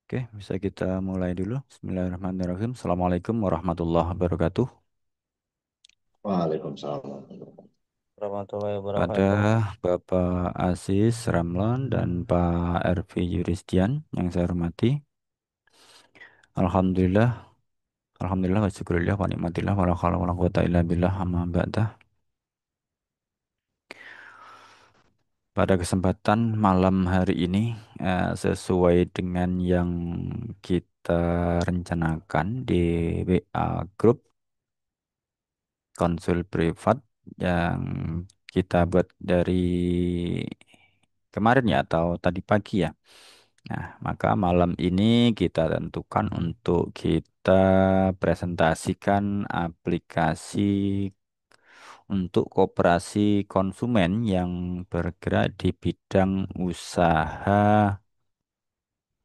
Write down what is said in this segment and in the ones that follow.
Oke, bisa kita mulai dulu. Bismillahirrahmanirrahim. Assalamualaikum warahmatullahi wabarakatuh. Waalaikumsalam. Warahmatullahi Pada wabarakatuh. Bapak Aziz Ramlan dan Pak RV Yuristian yang saya hormati. Alhamdulillah, Alhamdulillah wa syukurillah wa nikmatillah wa la haula wa la quwata illa billah amma ba'dah. Pada kesempatan malam hari ini, sesuai dengan yang kita rencanakan di WA Group konsul privat yang kita buat dari kemarin ya atau tadi pagi ya. Nah, maka malam ini kita tentukan untuk kita presentasikan aplikasi untuk koperasi konsumen yang bergerak di bidang usaha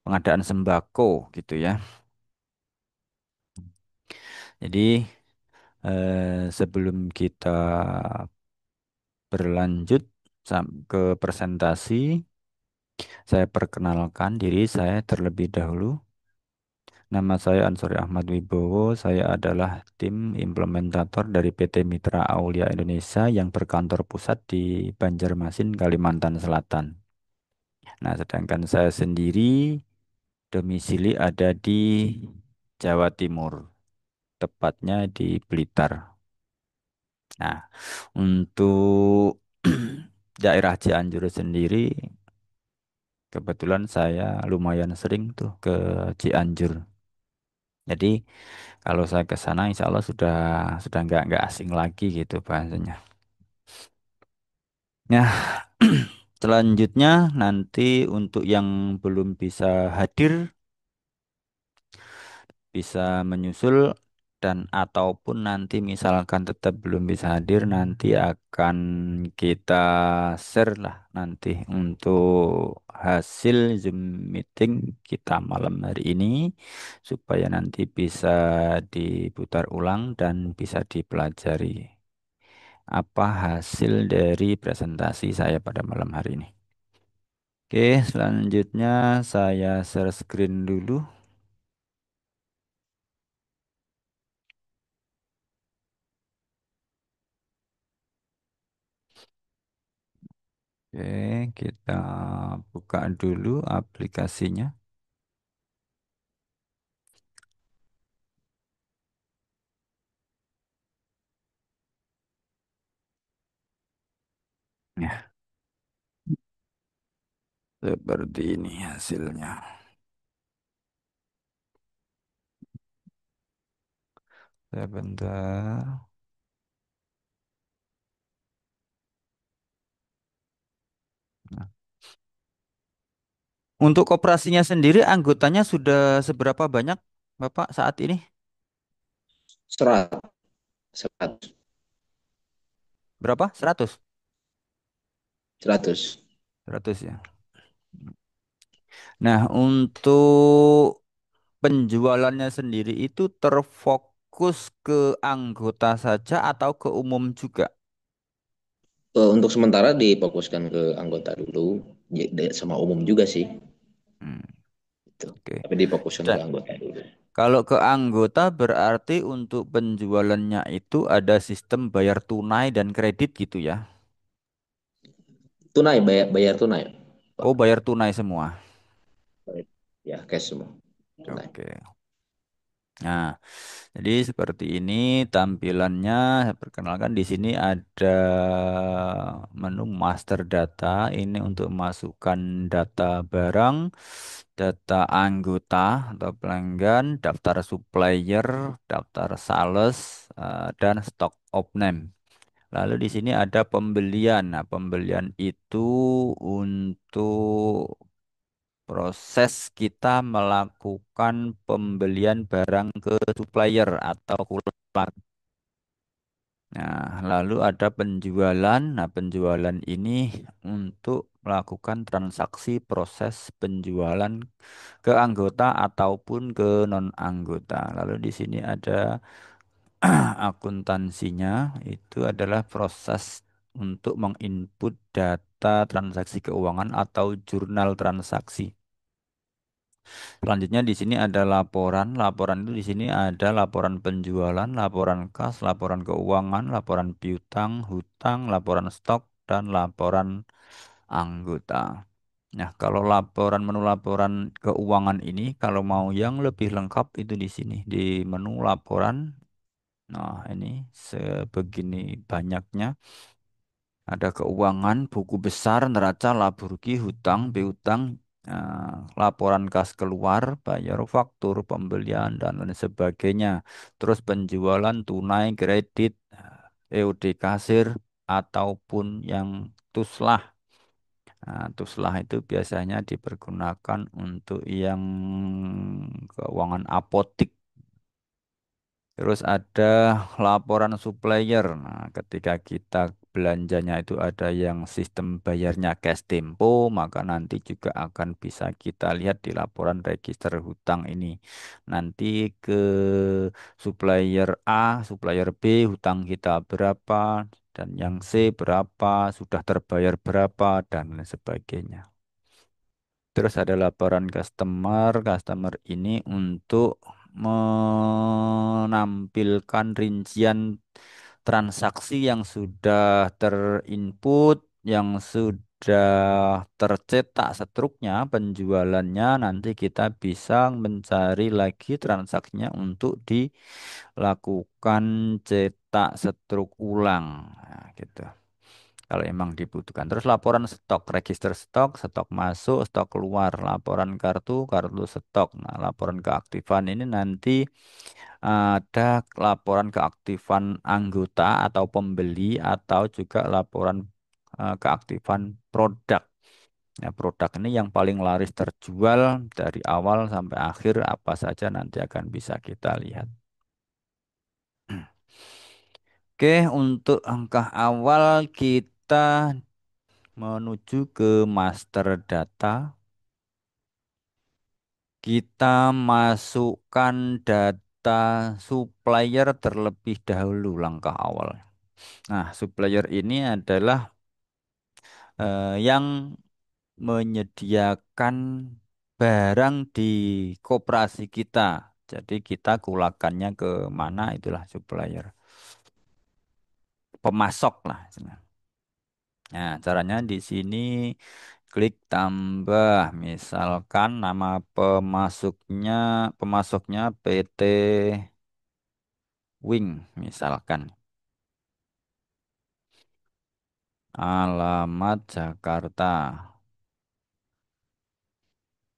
pengadaan sembako gitu ya. Jadi sebelum kita berlanjut ke presentasi, saya perkenalkan diri saya terlebih dahulu. Nama saya Ansori Ahmad Wibowo. Saya adalah tim implementator dari PT Mitra Aulia Indonesia yang berkantor pusat di Banjarmasin, Kalimantan Selatan. Nah, sedangkan saya sendiri domisili ada di Jawa Timur, tepatnya di Blitar. Nah, untuk daerah Cianjur sendiri, kebetulan saya lumayan sering tuh ke Cianjur. Jadi kalau saya ke sana, insya Allah sudah nggak asing lagi gitu bahasanya. Nah, selanjutnya nanti untuk yang belum bisa hadir bisa menyusul dan ataupun nanti misalkan tetap belum bisa hadir nanti akan kita share lah nanti untuk hasil Zoom meeting kita malam hari ini supaya nanti bisa diputar ulang dan bisa dipelajari apa hasil dari presentasi saya pada malam hari ini. Oke, selanjutnya saya share screen dulu. Oke, kita buka dulu aplikasinya. Ya, seperti ini hasilnya. Sebentar. Nah, untuk koperasinya sendiri anggotanya sudah seberapa banyak, Bapak, saat ini? 100, 100, Berapa? 100. 100. 100 ya. Nah, untuk penjualannya sendiri itu terfokus ke anggota saja atau ke umum juga? Untuk sementara difokuskan ke anggota dulu, sama umum juga sih, Hmm, gitu. oke. Tapi difokuskan ke Dan anggota dulu. kalau ke anggota berarti untuk penjualannya itu ada sistem bayar tunai dan kredit gitu ya? Tunai, bayar, bayar tunai, Pak. Oh, bayar tunai semua. Ya, cash semua. Tunai. Oke. Nah, jadi seperti ini tampilannya. Saya perkenalkan di sini ada menu master data. Ini untuk masukkan data barang, data anggota atau pelanggan, daftar supplier, daftar sales, dan stock of name. Lalu di sini ada pembelian. Nah, pembelian itu untuk proses kita melakukan pembelian barang ke supplier atau kulak. Nah, lalu ada penjualan. Nah, penjualan ini untuk melakukan transaksi proses penjualan ke anggota ataupun ke non-anggota. Lalu di sini ada akuntansinya, itu adalah proses untuk menginput data transaksi keuangan atau jurnal transaksi. Selanjutnya di sini ada laporan. Laporan itu di sini ada laporan penjualan, laporan kas, laporan keuangan, laporan piutang, hutang, laporan stok, dan laporan anggota. Nah, kalau laporan menu laporan keuangan ini, kalau mau yang lebih lengkap itu di sini di menu laporan. Nah, ini sebegini banyaknya. Ada keuangan, buku besar, neraca, laba rugi, hutang, piutang, laporan kas keluar, bayar faktur, pembelian, dan lain sebagainya. Terus penjualan tunai, kredit, EOD kasir, ataupun yang tuslah. Nah, tuslah itu biasanya dipergunakan untuk yang keuangan apotik. Terus ada laporan supplier. Nah, ketika kita belanjanya itu ada yang sistem bayarnya cash tempo, maka nanti juga akan bisa kita lihat di laporan register hutang ini. Nanti ke supplier A, supplier B, hutang kita berapa, dan yang C berapa, sudah terbayar berapa, dan lain sebagainya. Terus ada laporan customer. Customer ini untuk menampilkan rincian transaksi yang sudah terinput, yang sudah tercetak struknya, penjualannya, nanti kita bisa mencari lagi transaksinya untuk dilakukan cetak struk ulang. Nah, gitu kalau emang dibutuhkan. Terus laporan stok, register stok, stok masuk, stok keluar, laporan kartu, kartu stok. Nah, laporan keaktifan ini nanti ada laporan keaktifan anggota atau pembeli atau juga laporan keaktifan produk. Ya, produk ini yang paling laris terjual dari awal sampai akhir apa saja nanti akan bisa kita lihat. Oke, untuk angka awal kita menuju ke master data, kita masukkan data supplier terlebih dahulu langkah awal. Nah, supplier ini adalah yang menyediakan barang di koperasi kita. Jadi kita kulakannya ke mana itulah supplier. Pemasok lah. Nah, caranya di sini klik tambah, misalkan nama pemasoknya PT Wing, misalkan alamat Jakarta.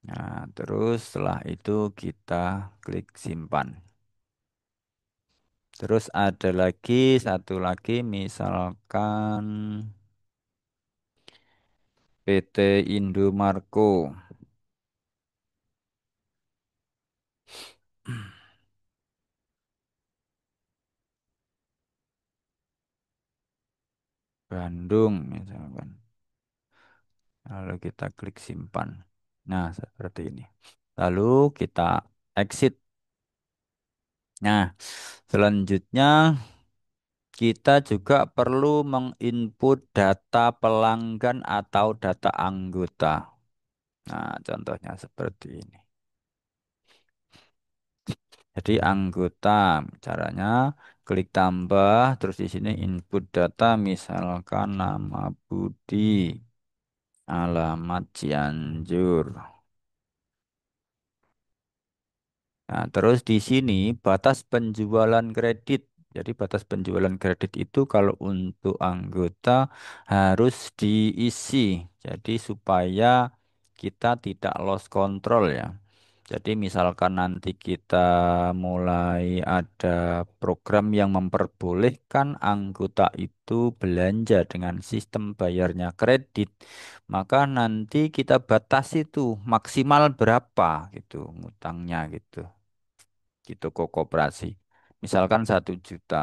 Nah, terus setelah itu kita klik simpan. Terus ada lagi satu lagi, misalkan PT Indomarko. Bandung, misalkan. Lalu kita klik simpan. Nah, seperti ini. Lalu kita exit. Nah, selanjutnya kita juga perlu menginput data pelanggan atau data anggota. Nah, contohnya seperti ini. Jadi anggota, caranya klik tambah, terus di sini input data, misalkan nama Budi, alamat Cianjur. Nah, terus di sini batas penjualan kredit. Jadi batas penjualan kredit itu kalau untuk anggota harus diisi. Jadi supaya kita tidak lost control ya. Jadi misalkan nanti kita mulai ada program yang memperbolehkan anggota itu belanja dengan sistem bayarnya kredit, maka nanti kita batasi tuh maksimal berapa gitu ngutangnya gitu di toko koperasi. Misalkan 1 juta.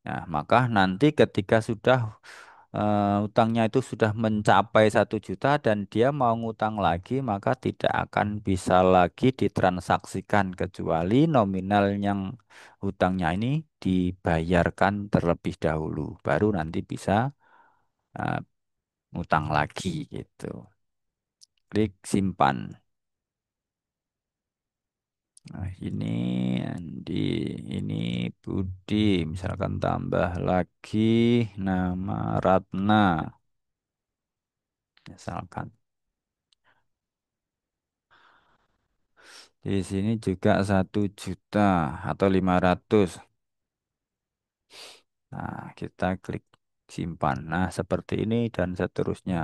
Nah, maka nanti ketika sudah utangnya itu sudah mencapai 1 juta dan dia mau ngutang lagi, maka tidak akan bisa lagi ditransaksikan kecuali nominal yang hutangnya ini dibayarkan terlebih dahulu, baru nanti bisa eh, ngutang lagi gitu. klik simpan. Nah, ini Andi, ini Budi, misalkan tambah lagi nama Ratna, misalkan. Di sini juga 1 juta atau 500. Nah, kita klik simpan. Nah, seperti ini dan seterusnya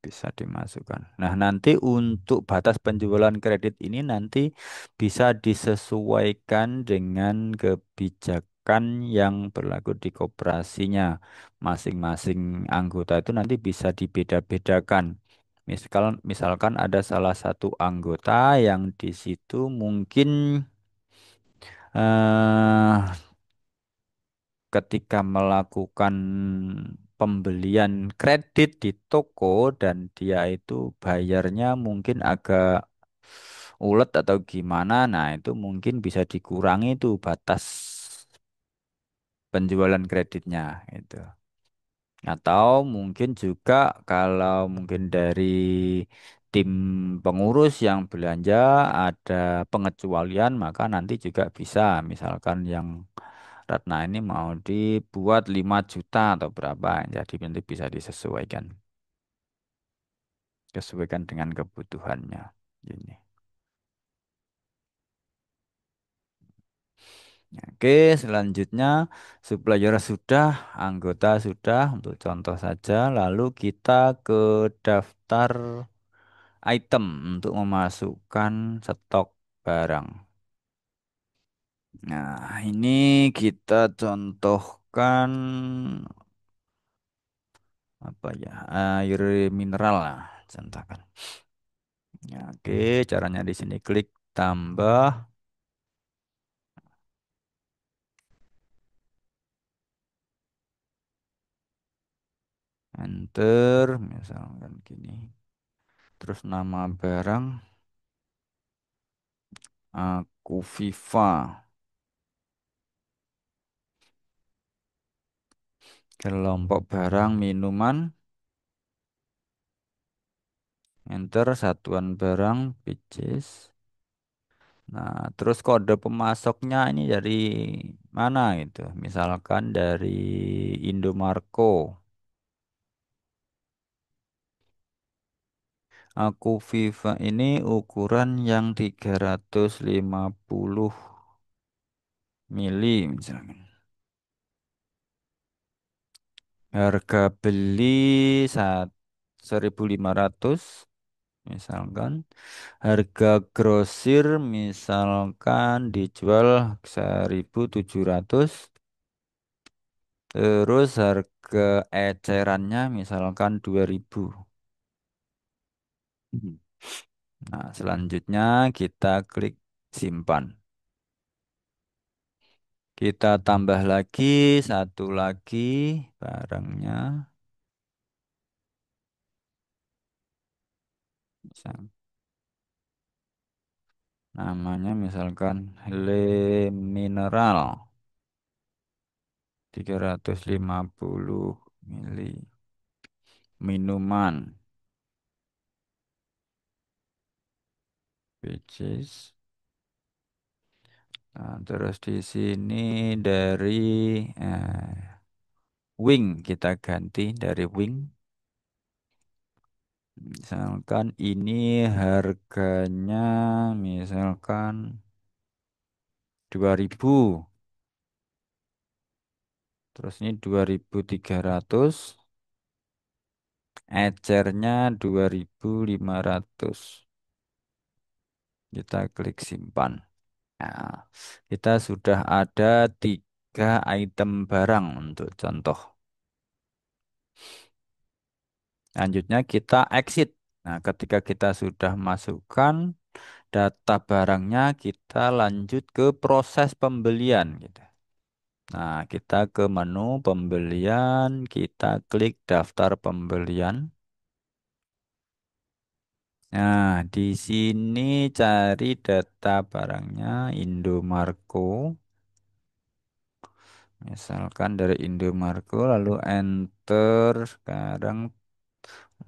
bisa dimasukkan. Nah, nanti untuk batas penjualan kredit ini nanti bisa disesuaikan dengan kebijakan yang berlaku di koperasinya. Masing-masing anggota itu nanti bisa dibeda-bedakan. Misalkan ada salah satu anggota yang di situ mungkin eh ketika melakukan pembelian kredit di toko dan dia itu bayarnya mungkin agak ulet atau gimana, nah itu mungkin bisa dikurangi tuh batas penjualan kreditnya itu. Atau mungkin juga kalau mungkin dari tim pengurus yang belanja ada pengecualian maka nanti juga bisa misalkan yang Ratna ini mau dibuat 5 juta atau berapa jadi nanti bisa disesuaikan kesesuaikan dengan kebutuhannya ini. Oke, selanjutnya supplier sudah, anggota sudah untuk contoh saja. Lalu kita ke daftar item untuk memasukkan stok barang. Nah, ini kita contohkan apa ya? Air mineral lah, contohkan. Ya, oke, caranya di sini klik tambah, enter, misalkan gini. Terus nama barang, aku Viva. Kelompok barang minuman, enter satuan barang, purchase. Nah, terus kode pemasoknya ini dari mana itu? Misalkan dari Indomarko. Aku Viva ini ukuran yang 350 mili misalkan. Harga beli saat 1.500 misalkan. Harga grosir misalkan dijual 1.700. Terus harga ecerannya misalkan 2.000. Mhm. Nah, selanjutnya kita klik simpan. Kita tambah lagi satu lagi barangnya. Misal- Namanya misalkan Le Mineral 350 mili minuman, which is nah, terus di sini dari wing kita ganti dari wing. Misalkan ini harganya misalkan 2.000. Terus ini 2.300. Ecernya 2.500. Kita klik simpan. Nah, kita sudah ada 3 item barang untuk contoh. Lanjutnya kita exit. Nah, ketika kita sudah masukkan data barangnya, kita lanjut ke proses pembelian gitu. Nah, kita ke menu pembelian, kita klik daftar pembelian. Nah, di sini cari data barangnya Indomarko. Misalkan dari Indomarko lalu enter sekarang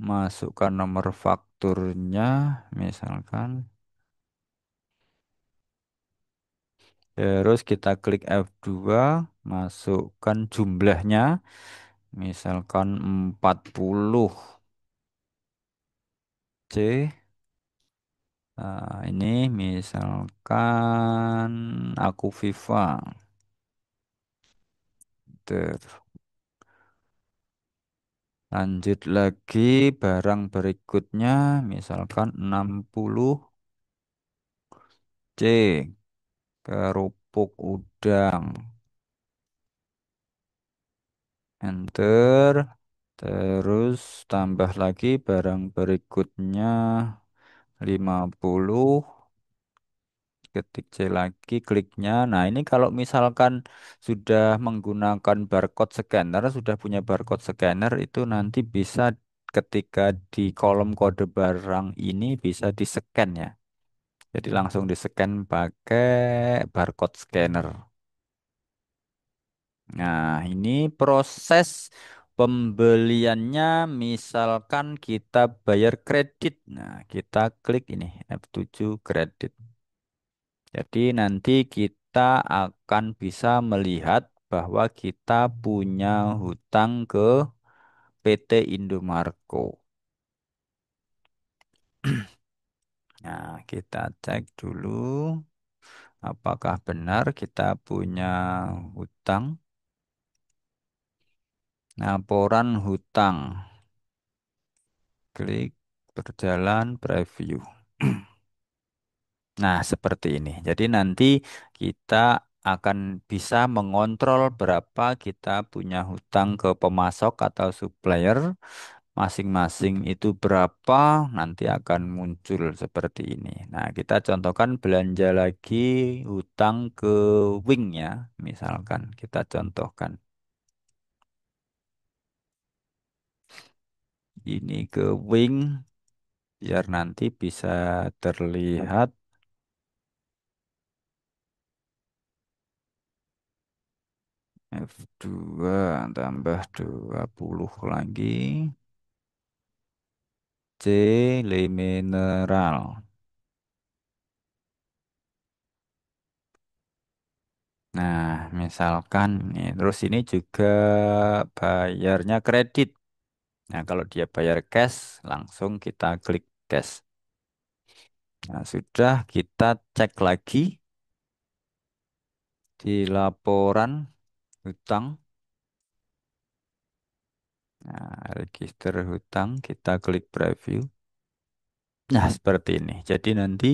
Masukkan nomor fakturnya, misalkan. Terus kita klik F2, masukkan jumlahnya, misalkan 40 C. Nah, ini misalkan aku Viva. Lanjut lagi barang berikutnya, misalkan 60 C, kerupuk udang. Enter. Terus tambah lagi barang berikutnya 50, ketik C lagi, kliknya. Nah, ini kalau misalkan sudah menggunakan barcode scanner, sudah punya barcode scanner, itu nanti bisa ketika di kolom kode barang ini bisa di-scan ya. Jadi langsung di-scan pakai barcode scanner. Nah, ini proses pembeliannya misalkan kita bayar kredit. Nah, kita klik ini F7 kredit. Jadi nanti kita akan bisa melihat bahwa kita punya hutang ke PT Indomarko. Nah, kita cek dulu apakah benar kita punya hutang. Laporan hutang. Klik berjalan preview. Nah, seperti ini. Jadi nanti kita akan bisa mengontrol berapa kita punya hutang ke pemasok atau supplier. Masing-masing itu berapa, nanti akan muncul seperti ini. Nah, kita contohkan belanja lagi hutang ke Wing ya. Misalkan kita contohkan. Ini ke Wing, biar nanti bisa terlihat. F2 tambah 20 lagi. C. Le mineral. Nah, misalkan nih, terus ini juga bayarnya kredit. Nah, kalau dia bayar cash, langsung kita klik cash. Nah, sudah kita cek lagi di laporan hutang. Nah, register hutang, kita klik preview. Nah, seperti ini. Jadi nanti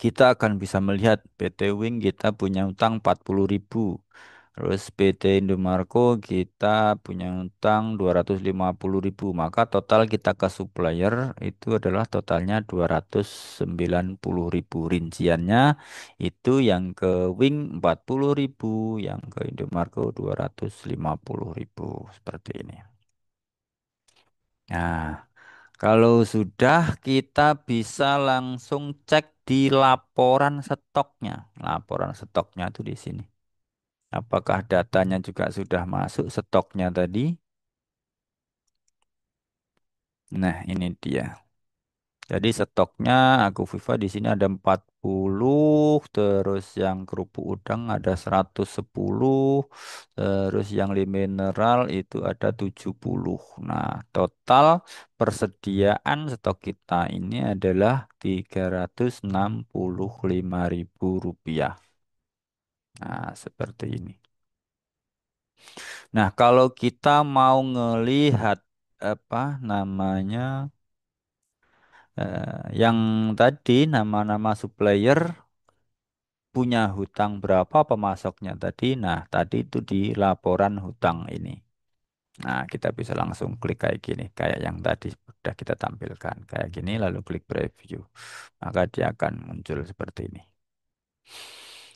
kita akan bisa melihat PT Wing kita punya utang 40.000. Terus PT Indomarko kita punya utang 250.000. Maka total kita ke supplier itu adalah totalnya 290.000. Rinciannya itu yang ke Wing 40.000, yang ke Indomarko 250.000. Seperti ini. Nah, kalau sudah kita bisa langsung cek di laporan stoknya. Laporan stoknya itu di sini. Apakah datanya juga sudah masuk stoknya tadi? Nah, ini dia. Jadi stoknya aku Viva di sini ada 40, terus yang kerupuk udang ada 110, terus yang mineral itu ada 70. Nah, total persediaan stok kita ini adalah 365.000 rupiah. Nah, seperti ini. Nah, kalau kita mau ngelihat apa namanya yang tadi nama-nama supplier punya hutang berapa pemasoknya tadi. Nah, tadi itu di laporan hutang ini. Nah, kita bisa langsung klik kayak gini, kayak yang tadi sudah kita tampilkan. Kayak gini lalu klik preview. Maka dia akan muncul seperti ini.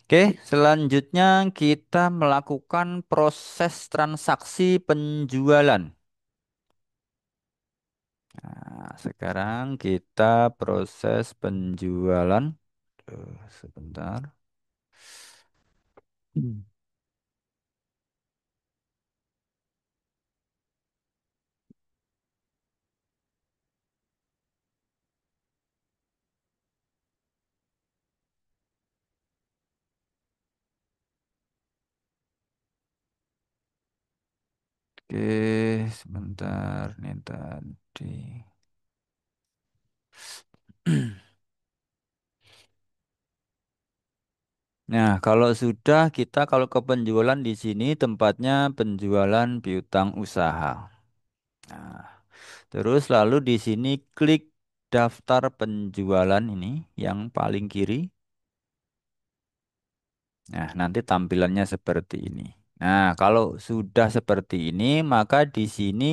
Oke, selanjutnya kita melakukan proses transaksi penjualan. Nah, sekarang kita proses penjualan. Sebentar. Hmm. Oke, sebentar nih tadi. Nah, kalau sudah kita kalau ke penjualan di sini tempatnya penjualan piutang usaha. Nah, terus lalu di sini klik daftar penjualan ini yang paling kiri. Nah, nanti tampilannya seperti ini. Nah, kalau sudah seperti ini, maka di sini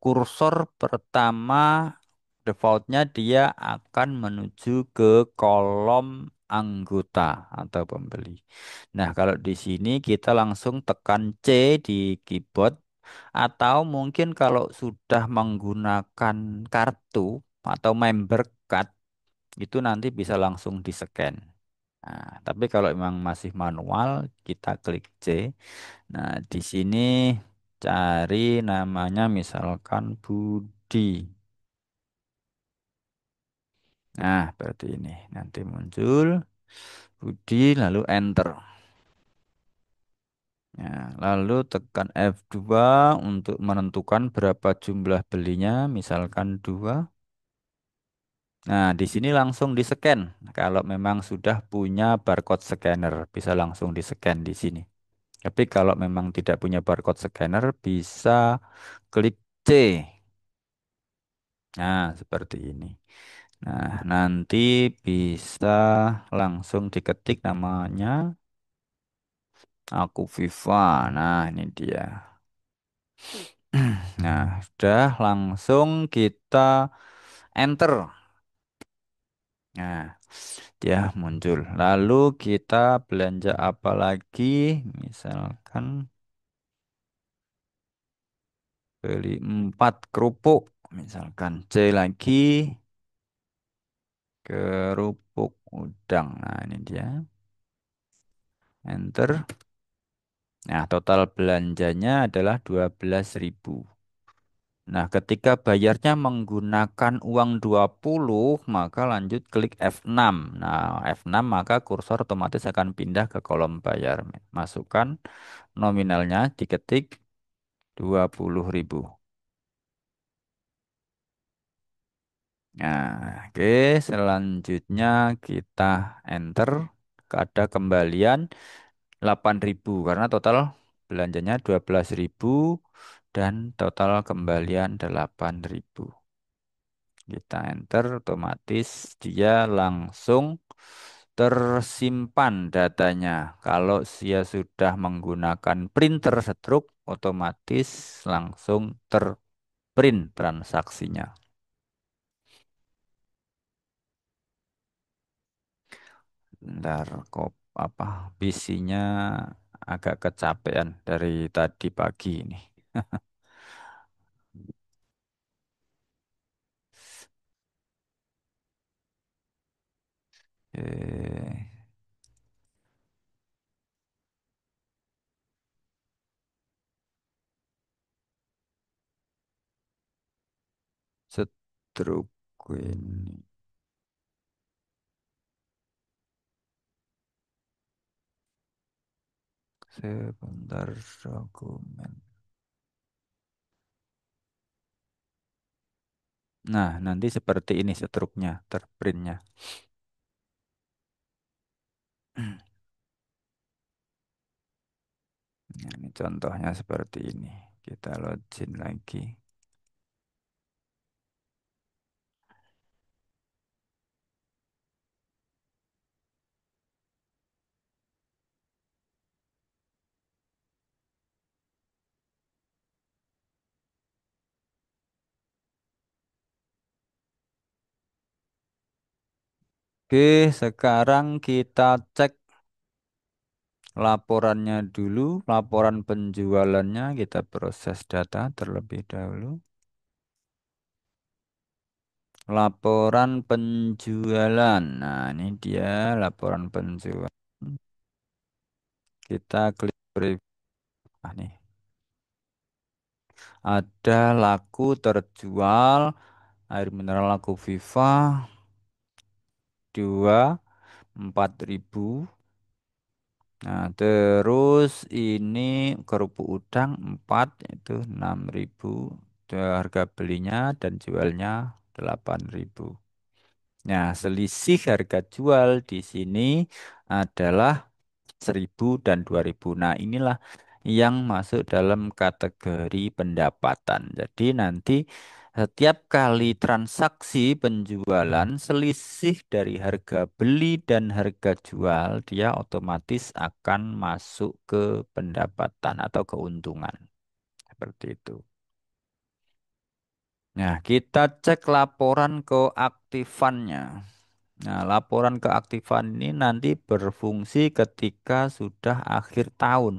kursor pertama defaultnya dia akan menuju ke kolom anggota atau pembeli. Nah, kalau di sini kita langsung tekan C di keyboard atau mungkin kalau sudah menggunakan kartu atau member card itu nanti bisa langsung di-scan. Nah, tapi kalau memang masih manual, kita klik C. Nah, di sini cari namanya misalkan Budi. Nah, seperti ini. Nanti muncul Budi lalu enter. Nah, lalu tekan F2 untuk menentukan berapa jumlah belinya, misalkan 2. Nah, di sini langsung di-scan. Kalau memang sudah punya barcode scanner, bisa langsung di-scan di sini. Tapi kalau memang tidak punya barcode scanner, bisa klik C. Nah, seperti ini. Nah, nanti bisa langsung diketik namanya Aku Viva. Nah, ini dia. Nah, sudah langsung kita enter. Nah, dia muncul. Lalu kita belanja apa lagi? Misalkan beli 4 kerupuk. Misalkan C lagi kerupuk udang. Nah, ini dia. Enter. Nah, total belanjanya adalah 12.000. Nah, ketika bayarnya menggunakan uang 20, maka lanjut klik F6. Nah, F6 maka kursor otomatis akan pindah ke kolom bayar. Masukkan nominalnya, diketik 20.000. Nah, oke, selanjutnya kita enter. Ada kembalian 8.000 karena total belanjanya 12.000 dan total kembalian 8.000. Kita enter, otomatis dia langsung tersimpan datanya. Kalau dia sudah menggunakan printer stroke, otomatis langsung terprint transaksinya. Bentar, kok apa PC-nya agak kecapean dari tadi pagi ini. Eh, stroke ini sebentar dokumen. Nah, nanti seperti ini struknya, terprintnya. Nah, ini contohnya seperti ini. Kita login lagi. Oke, sekarang kita cek laporannya dulu. Laporan penjualannya kita proses data terlebih dahulu. Laporan penjualan. Nah, ini dia laporan penjualan. Kita klik preview. Ah, nih. Ada laku terjual air mineral Laku Viva 2 4.000. Nah, terus ini kerupuk udang 4 itu 6.000 harga belinya dan jualnya 8.000. Nah, selisih harga jual di sini adalah 1.000 dan 2.000. Nah, inilah yang masuk dalam kategori pendapatan. Jadi nanti setiap kali transaksi penjualan, selisih dari harga beli dan harga jual, dia otomatis akan masuk ke pendapatan atau keuntungan. Seperti itu. Nah, kita cek laporan keaktifannya. Nah, laporan keaktifan ini nanti berfungsi ketika sudah akhir tahun.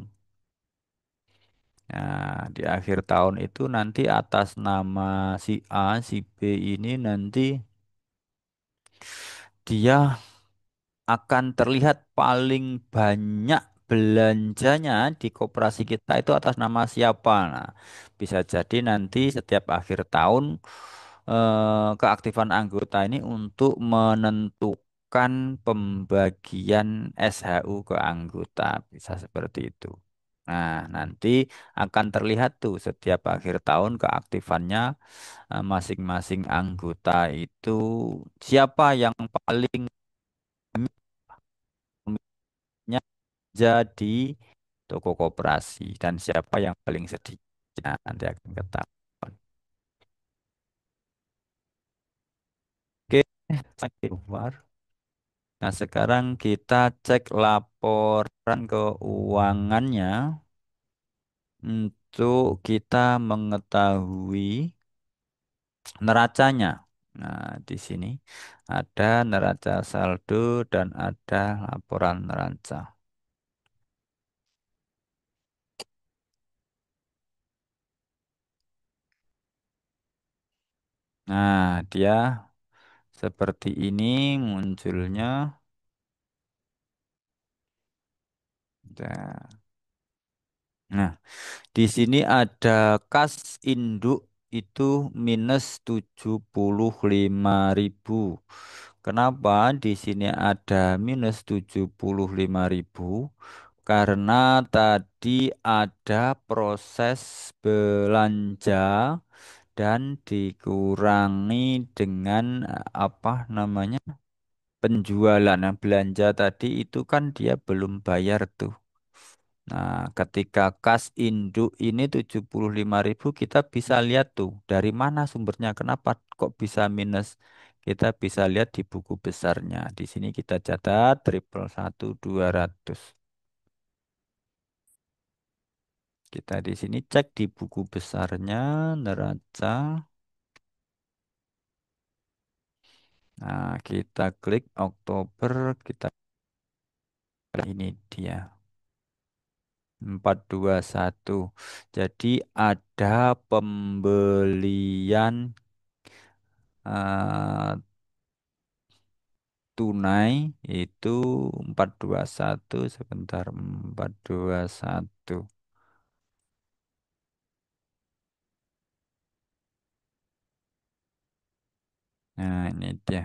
Nah, di akhir tahun itu nanti atas nama si A, si B ini nanti dia akan terlihat paling banyak belanjanya di koperasi kita itu atas nama siapa. Nah, bisa jadi nanti setiap akhir tahun keaktifan anggota ini untuk menentukan pembagian SHU ke anggota, bisa seperti itu. Nah, nanti akan terlihat tuh setiap akhir tahun keaktifannya masing-masing anggota itu siapa yang paling banyak jadi toko koperasi dan siapa yang paling sedikit. Nah, nanti akan ketahuan. Oke, thank you, Umar. Nah, sekarang kita cek laporan keuangannya untuk kita mengetahui neracanya. Nah, di sini ada neraca saldo dan ada laporan neraca. Nah, dia seperti ini munculnya. Nah, di sini ada kas induk itu minus 75.000. Kenapa di sini ada minus 75.000? Karena tadi ada proses belanja dan dikurangi dengan apa namanya? Penjualan. Nah, belanja tadi itu kan dia belum bayar tuh. Nah, ketika kas induk ini 75.000 kita bisa lihat tuh dari mana sumbernya. Kenapa kok bisa minus? Kita bisa lihat di buku besarnya. Di sini kita catat 111 200. Kita di sini cek di buku besarnya neraca. Nah, kita klik Oktober, kita ini dia 421. Jadi ada pembelian eh, tunai itu 421 sebentar 421. Nah, ini dia.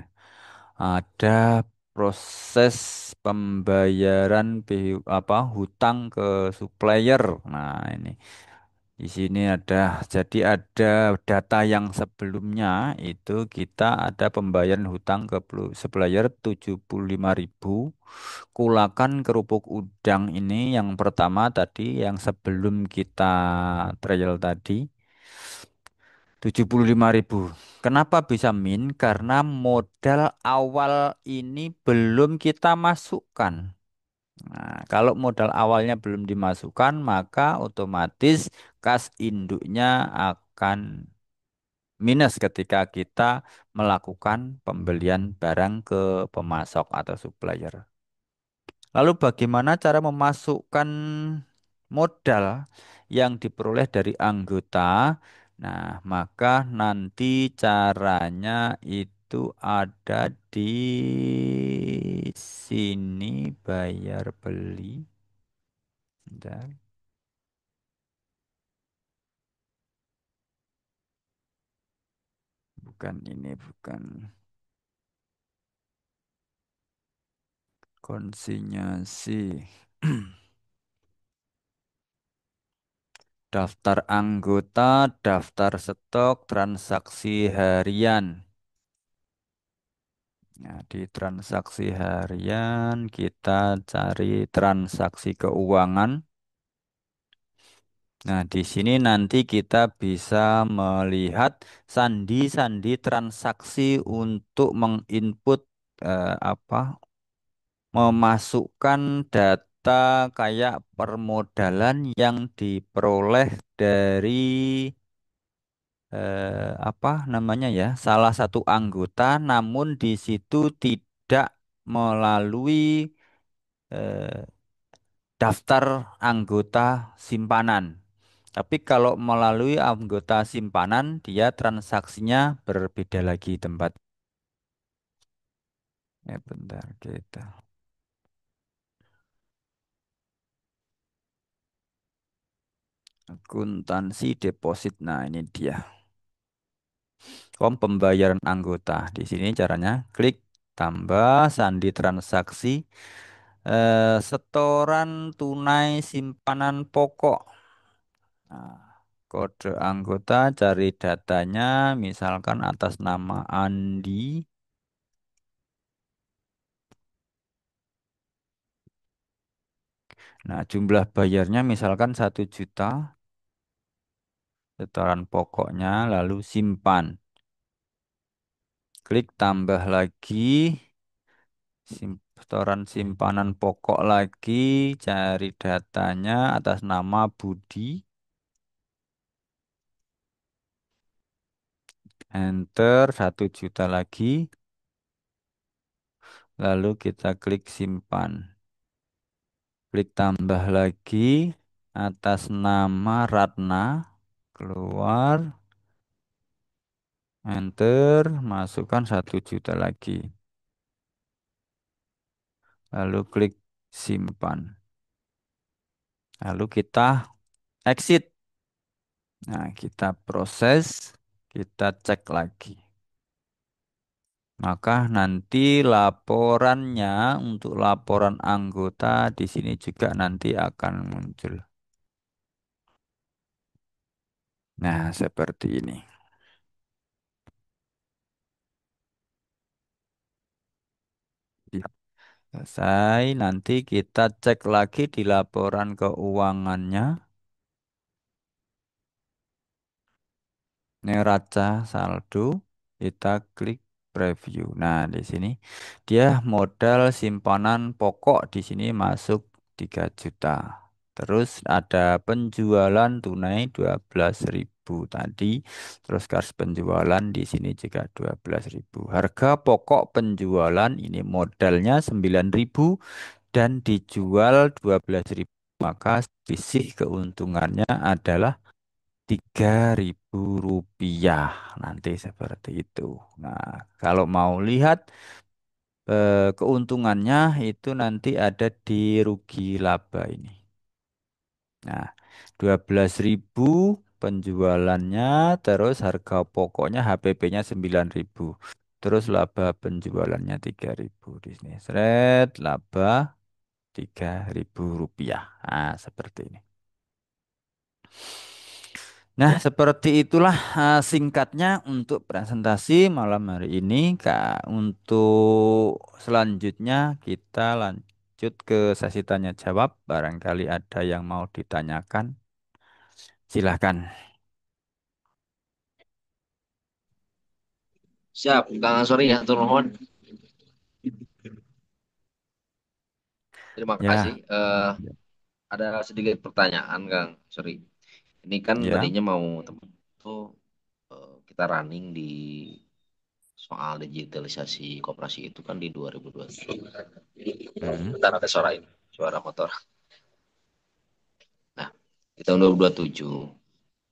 Ada proses pembayaran apa hutang ke supplier. Nah, ini di sini ada jadi ada data yang sebelumnya itu kita ada pembayaran hutang ke supplier 75.000. Kulakan kerupuk udang ini yang pertama tadi yang sebelum kita trial tadi 75.000. Kenapa bisa min? Karena modal awal ini belum kita masukkan. Nah, kalau modal awalnya belum dimasukkan, maka otomatis kas induknya akan minus ketika kita melakukan pembelian barang ke pemasok atau supplier. Lalu bagaimana cara memasukkan modal yang diperoleh dari anggota? Nah, maka nanti caranya itu ada di sini bayar beli. Bentar, bukan ini, bukan konsinyasi. Daftar anggota, daftar stok, transaksi harian. Nah, di transaksi harian kita cari transaksi keuangan. Nah, di sini nanti kita bisa melihat sandi-sandi transaksi untuk menginput apa memasukkan data kayak permodalan yang diperoleh dari apa namanya ya, salah satu anggota, namun di situ tidak melalui eh, daftar anggota simpanan. Tapi kalau melalui anggota simpanan, dia transaksinya berbeda lagi tempat. Ya, bentar kita. Akuntansi deposit. Nah, ini dia. Form pembayaran anggota. Di sini caranya klik tambah sandi transaksi setoran tunai simpanan pokok. Nah, kode anggota cari datanya misalkan atas nama Andi. Nah, jumlah bayarnya misalkan 1 juta. Setoran pokoknya lalu simpan. Klik tambah lagi. Setoran simpanan pokok lagi, cari datanya atas nama Budi, enter 1 juta lagi, lalu kita klik simpan, klik tambah lagi atas nama Ratna, keluar, enter, masukkan 1 juta lagi, lalu klik simpan, lalu kita exit. Nah, kita proses, kita cek lagi. Maka nanti laporannya untuk laporan anggota di sini juga nanti akan muncul. Nah, seperti ini. Ya, selesai. Nanti kita cek lagi di laporan keuangannya. Neraca saldo. Kita klik preview. Nah, di sini dia modal simpanan pokok di sini masuk 3 juta. Terus ada penjualan tunai 12.000 tadi. Terus kas penjualan di sini juga 12.000. Harga pokok penjualan ini modalnya 9.000 dan dijual 12.000. Maka selisih keuntungannya adalah 3.000 rupiah. Nanti seperti itu. Nah, kalau mau lihat keuntungannya itu nanti ada di rugi laba ini. Nah, 12.000 penjualannya, terus harga pokoknya HPP-nya 9.000. Terus laba penjualannya 3.000 di sini. Seret, laba 3.000 rupiah. Nah, seperti ini. Nah, seperti itulah singkatnya untuk presentasi malam hari ini, Kak. Untuk selanjutnya kita lanjut ke sesi tanya jawab. Barangkali ada yang mau ditanyakan. Silahkan. Siap, Kang Sorry ya, turun nuhun. Terima kasih. Ya, Ada sedikit pertanyaan, Kang. Sorry. Ini kan ya. tadinya mau teman tuh kita running di soal digitalisasi koperasi itu kan di 2020. Hmm, Bentar ada suara ini, suara motor. Nah, di tahun 2027.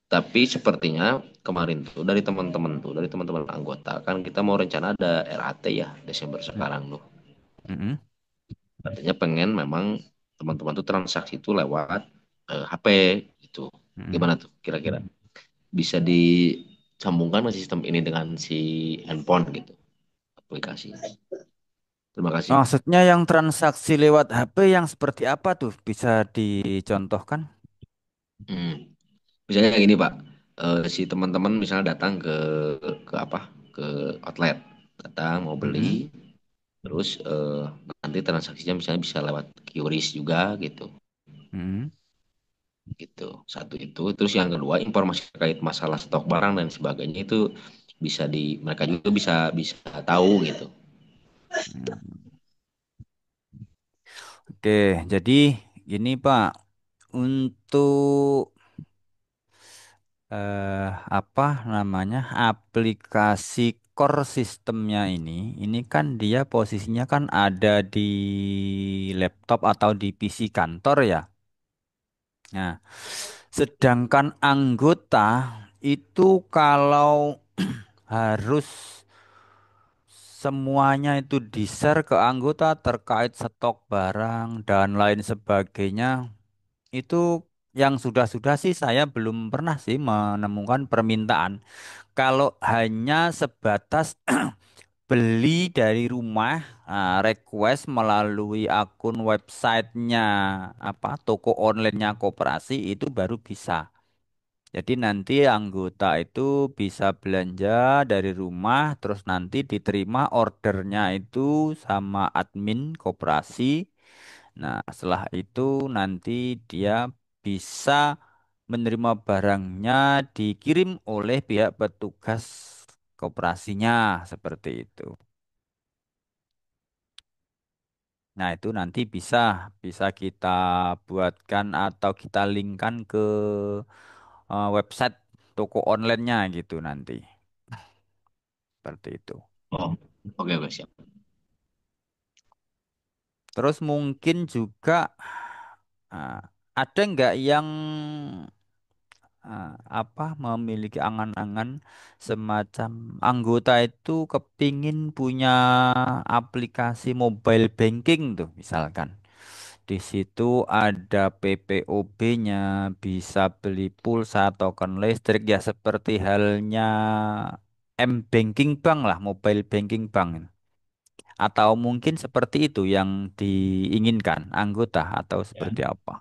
Tapi sepertinya kemarin tuh dari teman-teman anggota kan kita mau rencana ada RAT ya Desember hmm, sekarang tuh. hmm, Artinya pengen memang teman-teman tuh transaksi itu lewat HP gitu. hmm, Gimana tuh kira-kira? Bisa disambungkan ke sistem ini dengan si handphone gitu, aplikasi. Terima kasih. Maksudnya yang transaksi lewat HP yang seperti apa tuh? Bisa dicontohkan? Hmm. Misalnya gini Pak, si teman-teman misalnya datang ke apa? Ke outlet, datang mau Mm-mm, beli, terus nanti transaksinya misalnya bisa lewat QRIS juga gitu. mm-mm, Gitu. Satu itu, terus yang kedua informasi terkait masalah stok barang dan sebagainya itu bisa mereka juga bisa bisa tahu gitu. mm. Oke, jadi gini Pak, untuk apa namanya aplikasi core sistemnya ini kan dia posisinya kan ada di laptop atau di PC kantor ya. Nah, sedangkan anggota itu kalau harus semuanya itu di-share ke anggota terkait stok barang dan lain sebagainya. Itu yang sudah-sudah sih saya belum pernah sih menemukan permintaan. Kalau hanya sebatas beli dari rumah, request melalui akun websitenya apa toko onlinenya koperasi itu baru bisa. Jadi nanti anggota itu bisa belanja dari rumah, terus nanti diterima ordernya itu sama admin koperasi. Nah, setelah itu nanti dia bisa menerima barangnya dikirim oleh pihak petugas koperasinya seperti itu. Nah, itu nanti bisa bisa kita buatkan atau kita linkkan ke website toko onlinenya gitu nanti. Seperti itu. Oh, oke oke siap. Terus mungkin juga ah, ada nggak yang apa memiliki angan-angan semacam anggota itu kepingin punya aplikasi mobile banking tuh misalkan. Di situ ada PPOB-nya, bisa beli pulsa token listrik ya seperti halnya M-Banking Bank lah, mobile banking bank. Atau mungkin seperti itu yang diinginkan anggota atau Ya. seperti apa?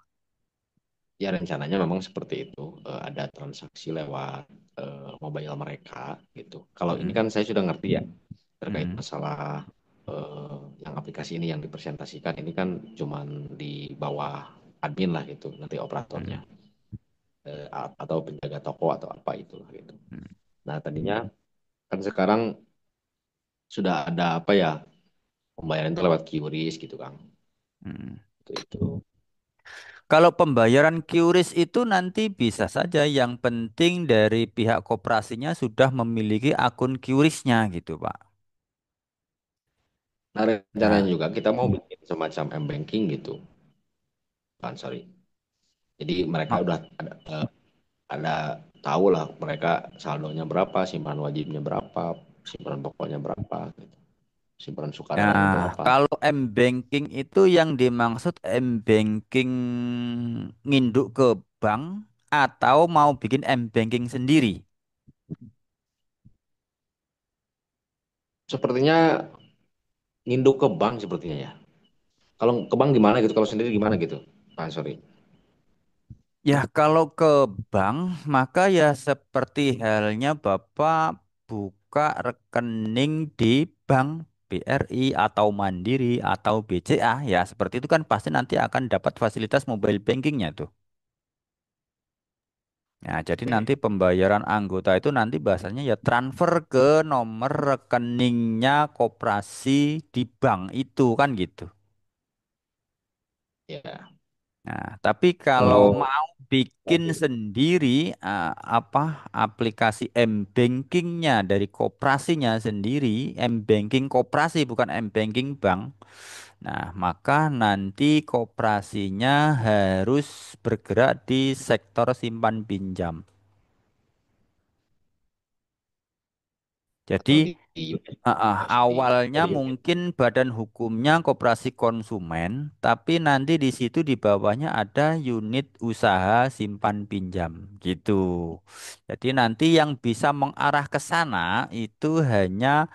Ya rencananya memang seperti itu. Ada transaksi lewat mobile mereka gitu. Kalau ini Mm-mm, kan saya sudah ngerti ya terkait mm-mm, masalah yang aplikasi ini yang dipresentasikan ini kan cuman di bawah admin lah gitu, nanti operatornya mm-mm, atau penjaga toko atau apa itulah gitu. mm-mm, Nah tadinya kan sekarang sudah ada apa ya pembayaran itu lewat QRIS gitu Kang. mm-mm. Itu. Kalau pembayaran QRIS itu nanti bisa saja yang penting dari pihak koperasinya sudah memiliki akun QRIS-nya gitu, Pak. Nah rencananya Nah, juga kita mau bikin semacam m-banking gitu kan, sorry. Jadi mereka mak- udah ada tahu lah mereka saldonya berapa, simpanan wajibnya berapa, simpanan pokoknya berapa, gitu. Simpanan sukarelanya nah, berapa. kalau M-Banking itu yang dimaksud M-Banking nginduk ke bank atau mau bikin M-Banking sendiri? Sepertinya nginduk ke bank sepertinya ya. Kalau ke bank gimana gitu, kalau sendiri gimana gitu. Pak, sorry. Ya, kalau ke bank, maka ya seperti halnya Bapak buka rekening di bank BRI atau Mandiri atau BCA, ya seperti itu kan pasti nanti akan dapat fasilitas mobile bankingnya tuh. Nah, jadi nanti Oke. pembayaran anggota itu nanti bahasanya ya transfer ke nomor rekeningnya koperasi di bank itu kan gitu. Ya. Nah, tapi kalau Kalau mau bikin sendiri apa aplikasi M-Bankingnya dari koperasinya sendiri, M-Banking koperasi bukan M-Banking bank. Nah, maka nanti koperasinya harus bergerak di sektor simpan pinjam. Jadi atau di unit atau di awalnya jadi unit. mungkin badan hukumnya koperasi konsumen, tapi nanti di situ di bawahnya ada unit usaha simpan pinjam gitu. Jadi nanti yang bisa mengarah ke sana itu hanya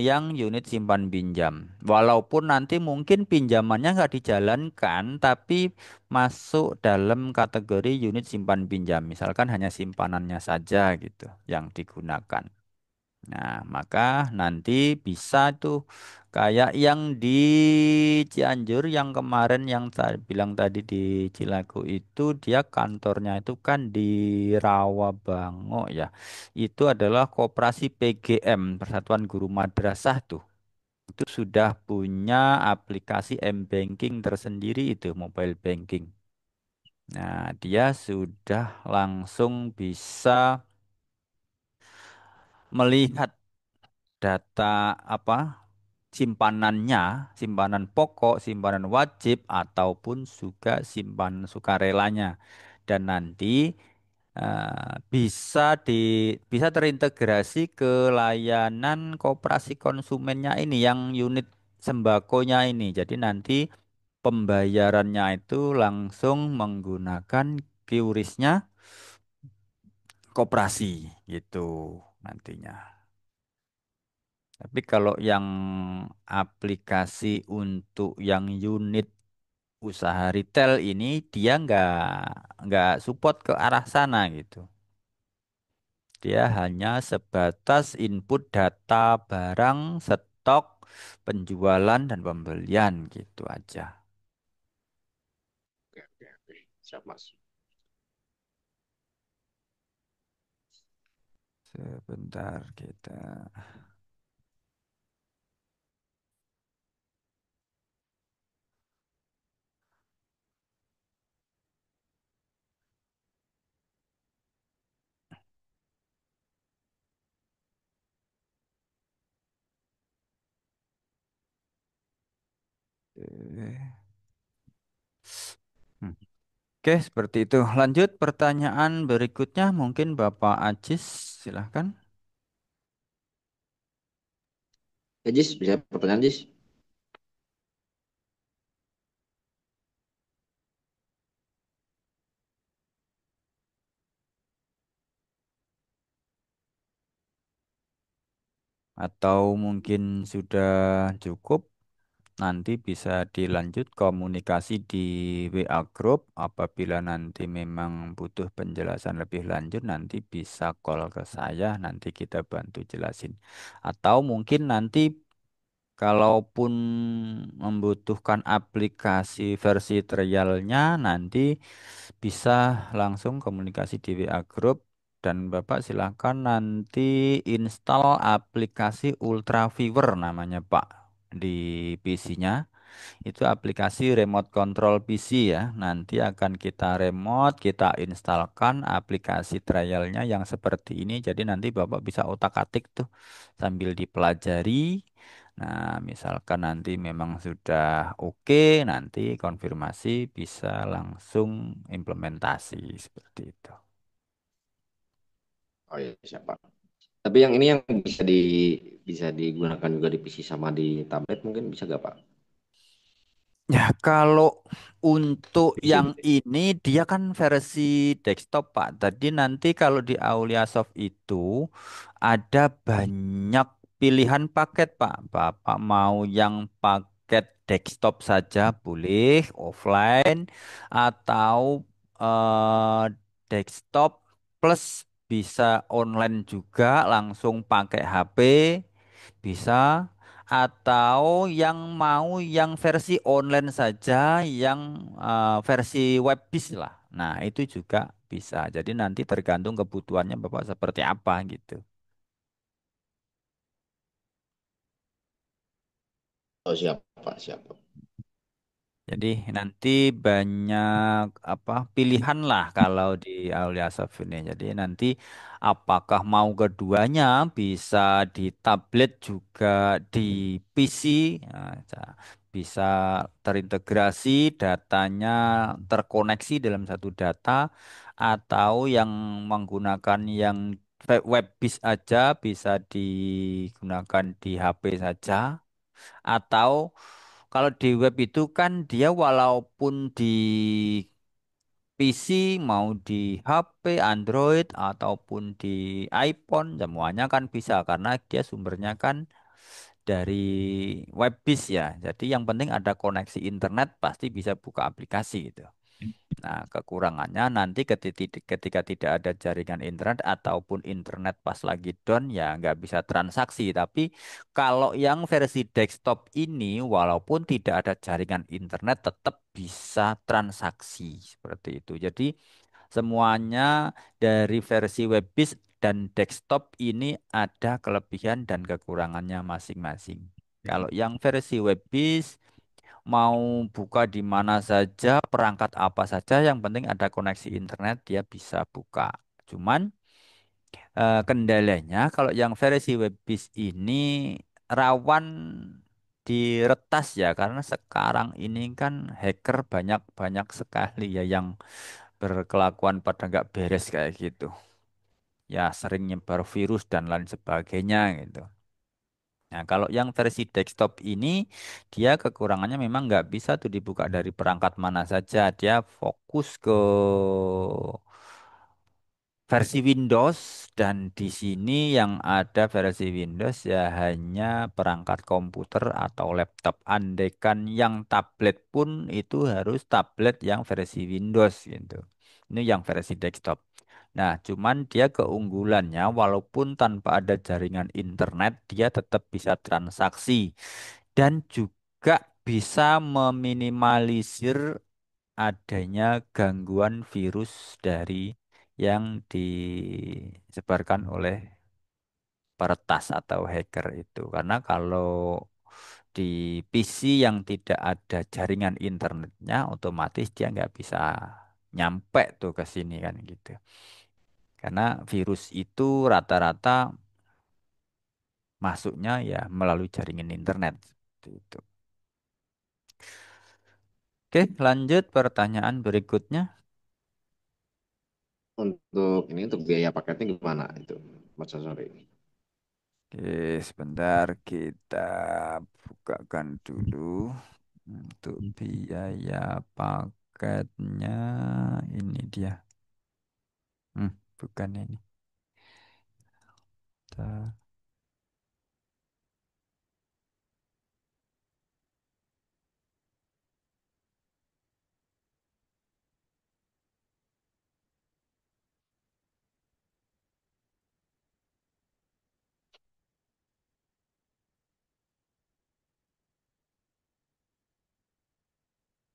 yang unit simpan pinjam. Walaupun nanti mungkin pinjamannya nggak dijalankan, tapi masuk dalam kategori unit simpan pinjam. Misalkan hanya simpanannya saja gitu yang digunakan. Nah, maka nanti bisa tuh kayak yang di Cianjur yang kemarin yang saya bilang tadi di Cilaku itu dia kantornya itu kan di Rawabango ya. Itu adalah koperasi PGM, Persatuan Guru Madrasah tuh. Itu sudah punya aplikasi M-Banking tersendiri itu, mobile banking. Nah, dia sudah langsung bisa melihat data apa simpanannya, simpanan pokok, simpanan wajib ataupun juga simpanan sukarelanya. Dan nanti bisa terintegrasi ke layanan koperasi konsumennya ini yang unit sembakonya ini. Jadi nanti pembayarannya itu langsung menggunakan QRIS-nya koperasi gitu nantinya. Tapi kalau yang aplikasi untuk yang unit usaha retail ini dia nggak support ke arah sana gitu. Dia hanya sebatas input data barang, stok, penjualan dan pembelian gitu aja. Oke, oke, oke. Siap, Mas. Sebentar kita. eh, hmm. Oke, seperti itu. Lanjut pertanyaan berikutnya mungkin Bapak Ajis, silahkan. Ya, Jis, bisa pertanyaan, Jis? Atau mungkin sudah cukup. Nanti bisa dilanjut komunikasi di WA Group. Apabila nanti memang butuh penjelasan lebih lanjut, nanti bisa call ke saya, nanti kita bantu jelasin. Atau mungkin nanti kalaupun membutuhkan aplikasi versi trialnya, nanti bisa langsung komunikasi di WA Group. Dan Bapak silahkan nanti install aplikasi Ultra Viewer namanya Pak di PC-nya. Itu aplikasi remote control PC ya. Nanti akan kita remote, kita instalkan aplikasi trialnya yang seperti ini. Jadi nanti Bapak bisa otak-atik tuh sambil dipelajari. Nah, misalkan nanti memang sudah oke, nanti konfirmasi bisa langsung implementasi seperti itu. Oh iya, siap, Pak. Tapi yang ini yang bisa digunakan juga di PC sama di tablet mungkin bisa gak, Pak? Ya, kalau untuk PC yang gitu. ini dia kan versi desktop, Pak. Tadi nanti kalau di Aulia Soft itu ada banyak pilihan paket, Pak. Bapak mau yang paket desktop saja boleh, offline, atau eh, desktop plus bisa online juga, langsung pakai HP, bisa. Atau yang mau yang versi online saja, yang versi web-based lah. Nah, itu juga bisa. Jadi nanti tergantung kebutuhannya Bapak seperti apa gitu. Oh, siap, Pak, siap, Pak. Jadi nanti banyak apa pilihan lah kalau di Aulia Soft ini. Jadi nanti apakah mau keduanya bisa di tablet juga di PC, nah, bisa terintegrasi datanya terkoneksi dalam satu data atau yang menggunakan yang web-based aja bisa digunakan di HP saja atau kalau di web itu kan dia walaupun di PC mau di HP, Android ataupun di iPhone semuanya kan bisa karena dia sumbernya kan dari Webbis ya. Jadi yang penting ada koneksi internet pasti bisa buka aplikasi gitu. Nah, kekurangannya nanti ketika tidak ada jaringan internet ataupun internet pas lagi down ya nggak bisa transaksi. Tapi kalau yang versi desktop ini walaupun tidak ada jaringan internet tetap bisa transaksi seperti itu. Jadi semuanya dari versi Webbis dan desktop ini ada kelebihan dan kekurangannya masing-masing. Kalau yang versi Webbis mau buka di mana saja, perangkat apa saja, yang penting ada koneksi internet, dia bisa buka. Cuman kendalanya kalau yang versi Webbis ini rawan diretas ya, karena sekarang ini kan hacker banyak-banyak sekali ya yang berkelakuan pada nggak beres kayak gitu. Ya sering nyebar virus dan lain sebagainya gitu. Nah, kalau yang versi desktop ini, dia kekurangannya memang nggak bisa tuh dibuka dari perangkat mana saja. Dia fokus ke versi Windows dan di sini yang ada versi Windows ya hanya perangkat komputer atau laptop. Andaikan yang tablet pun itu harus tablet yang versi Windows gitu. Ini yang versi desktop. Nah, cuman dia keunggulannya walaupun tanpa ada jaringan internet, dia tetap bisa transaksi dan juga bisa meminimalisir adanya gangguan virus dari yang disebarkan oleh peretas atau hacker itu. Karena kalau di PC yang tidak ada jaringan internetnya, otomatis dia nggak bisa nyampe tuh ke sini kan gitu. Karena virus itu rata-rata masuknya ya melalui jaringan internet. Seperti itu. Oke, lanjut pertanyaan berikutnya. Untuk ini untuk biaya paketnya gimana itu, Mas Sosori? Oke, sebentar kita bukakan dulu untuk biaya paketnya. Ini dia. Bukan ini. Ta-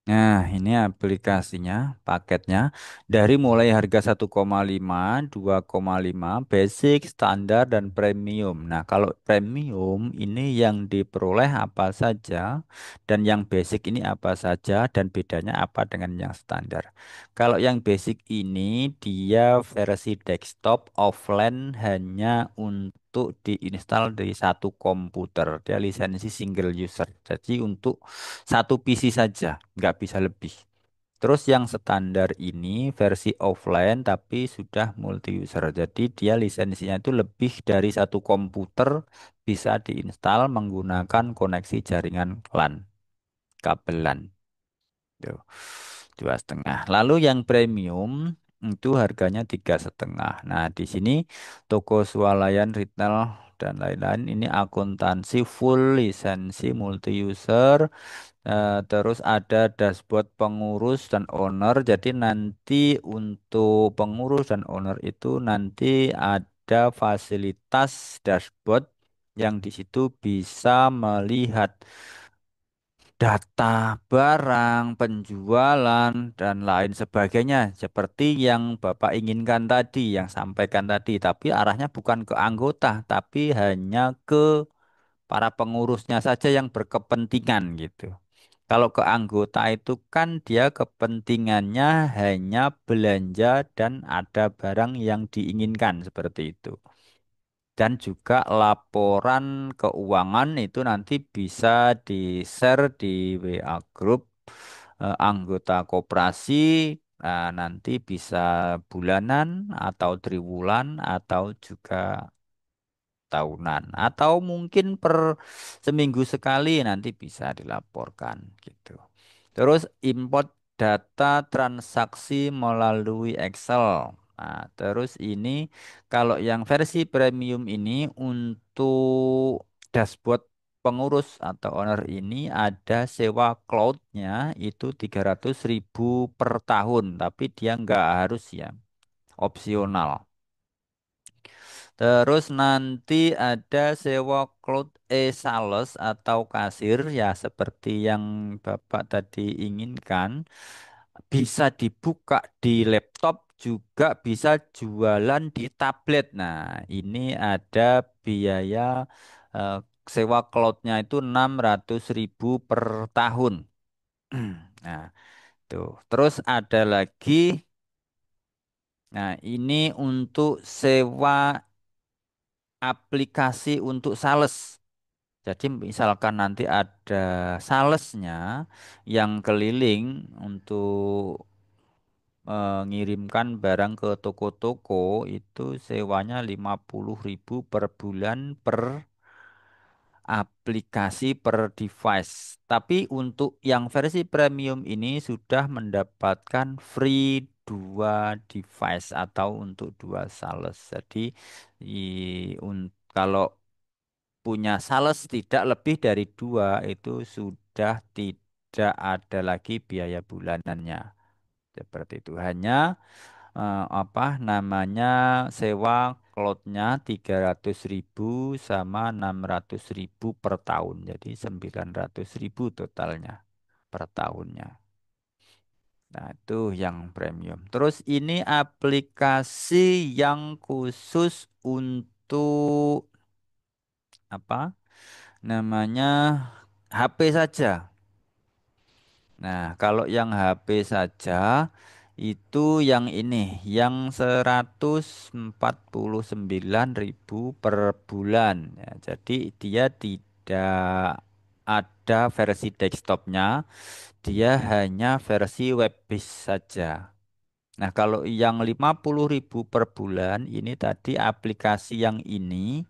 Nah, ini aplikasinya, paketnya dari mulai harga 1,5, 2,5, basic, standar dan premium. Nah, kalau premium ini yang diperoleh apa saja dan yang basic ini apa saja dan bedanya apa dengan yang standar. Kalau yang basic ini dia versi desktop offline hanya untuk diinstal di satu komputer. Dia lisensi single user. Jadi untuk satu PC saja, nggak bisa lebih. Terus yang standar ini versi offline tapi sudah multi user. Jadi dia lisensinya itu lebih dari satu komputer bisa diinstal menggunakan koneksi jaringan LAN, kabelan. Tuh, 2,5. Lalu yang premium itu harganya 3,5. Nah, di sini toko swalayan retail dan lain-lain ini akuntansi full lisensi multi user. Terus ada dashboard pengurus dan owner. Jadi nanti untuk pengurus dan owner itu nanti ada fasilitas dashboard yang di situ bisa melihat data barang, penjualan, dan lain sebagainya. Seperti yang Bapak inginkan tadi, yang sampaikan tadi. Tapi arahnya bukan ke anggota, tapi hanya ke para pengurusnya saja yang berkepentingan gitu. Kalau ke anggota itu kan dia kepentingannya hanya belanja dan ada barang yang diinginkan seperti itu. Dan juga laporan keuangan itu nanti bisa di-share di WA Group anggota koperasi. Nanti bisa bulanan atau triwulan atau juga tahunan atau mungkin per seminggu sekali nanti bisa dilaporkan gitu. Terus import data transaksi melalui Excel. Nah, terus ini kalau yang versi premium ini untuk dashboard pengurus atau owner ini ada sewa cloudnya itu 300.000 per tahun, tapi dia nggak harus ya, opsional. Terus nanti ada sewa cloud e-sales atau kasir ya seperti yang Bapak tadi inginkan. Bisa dibuka di laptop juga bisa jualan di tablet. Nah, ini ada biaya eh, sewa cloudnya itu 600.000 per tahun. Nah, tuh. Terus ada lagi, nah ini untuk sewa aplikasi untuk sales. Jadi misalkan nanti ada salesnya yang keliling untuk mengirimkan barang ke toko-toko itu sewanya 50.000 per bulan per aplikasi per device. Tapi untuk yang versi premium ini sudah mendapatkan free dua device atau untuk dua sales. Jadi kalau punya sales tidak lebih dari dua itu sudah tidak ada lagi biaya bulanannya. Seperti itu. Hanya apa namanya sewa cloudnya 300.000 sama 600.000 per tahun. Jadi 900.000 totalnya per tahunnya. Nah, itu yang premium. Terus ini aplikasi yang khusus untuk apa? Namanya HP saja. Nah, kalau yang HP saja itu yang ini, yang 149.000 per bulan. Ya, jadi dia tidak ada versi desktopnya, dia hanya versi web-based saja. Nah, kalau yang 50.000 per bulan ini tadi aplikasi yang ini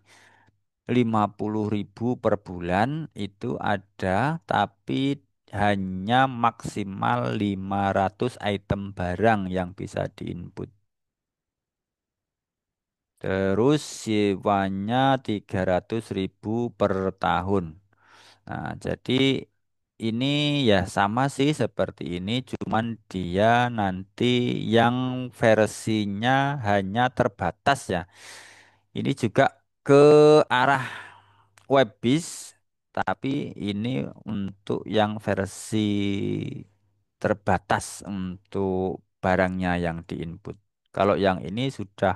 50.000 per bulan itu ada, tapi hanya maksimal 500 item barang yang bisa diinput. Terus sewanya 300.000 per tahun. Nah, jadi ini ya sama sih seperti ini, cuman dia nanti yang versinya hanya terbatas ya. Ini juga ke arah web-based, tapi ini untuk yang versi terbatas untuk barangnya yang diinput. Kalau yang ini sudah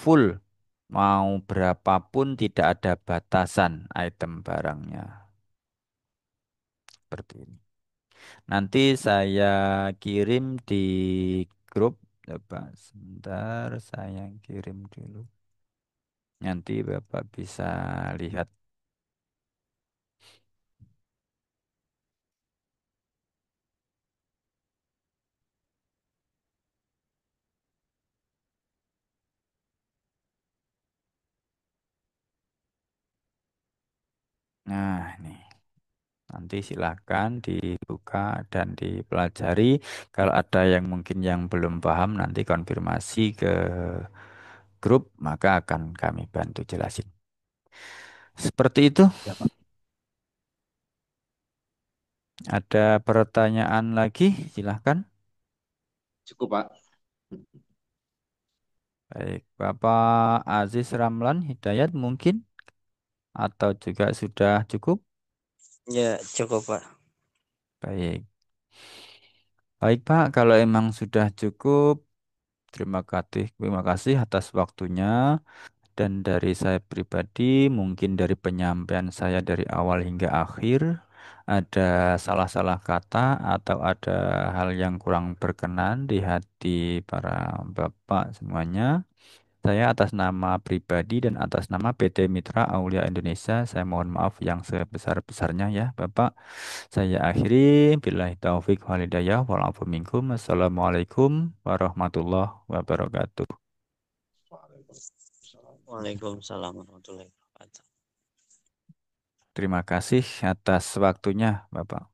full, mau berapapun tidak ada batasan item barangnya. Seperti ini. Nanti saya kirim di grup. Coba sebentar saya kirim dulu. Nanti Bapak bisa lihat. Nah, ini. Nanti silakan dibuka dan dipelajari. Kalau ada yang mungkin yang belum paham, nanti konfirmasi ke grup, maka akan kami bantu jelasin. Seperti itu. Ya, Pak. Ada pertanyaan lagi? Silahkan. Cukup, Pak. Baik, Bapak Aziz Ramlan Hidayat mungkin atau juga sudah cukup? Ya, cukup, Pak. Baik. Baik, Pak, kalau emang sudah cukup, terima kasih atas waktunya. Dan dari saya pribadi, mungkin dari penyampaian saya dari awal hingga akhir, ada salah-salah kata atau ada hal yang kurang berkenan di hati para bapak semuanya. Saya atas nama pribadi dan atas nama PT Mitra Aulia Indonesia, saya mohon maaf yang sebesar-besarnya ya, Bapak. Saya akhiri, billahi taufik walhidayah, walafu minkum. Assalamualaikum warahmatullahi wabarakatuh. Waalaikumsalam warahmatullahi wabarakatuh. Terima kasih atas waktunya, Bapak.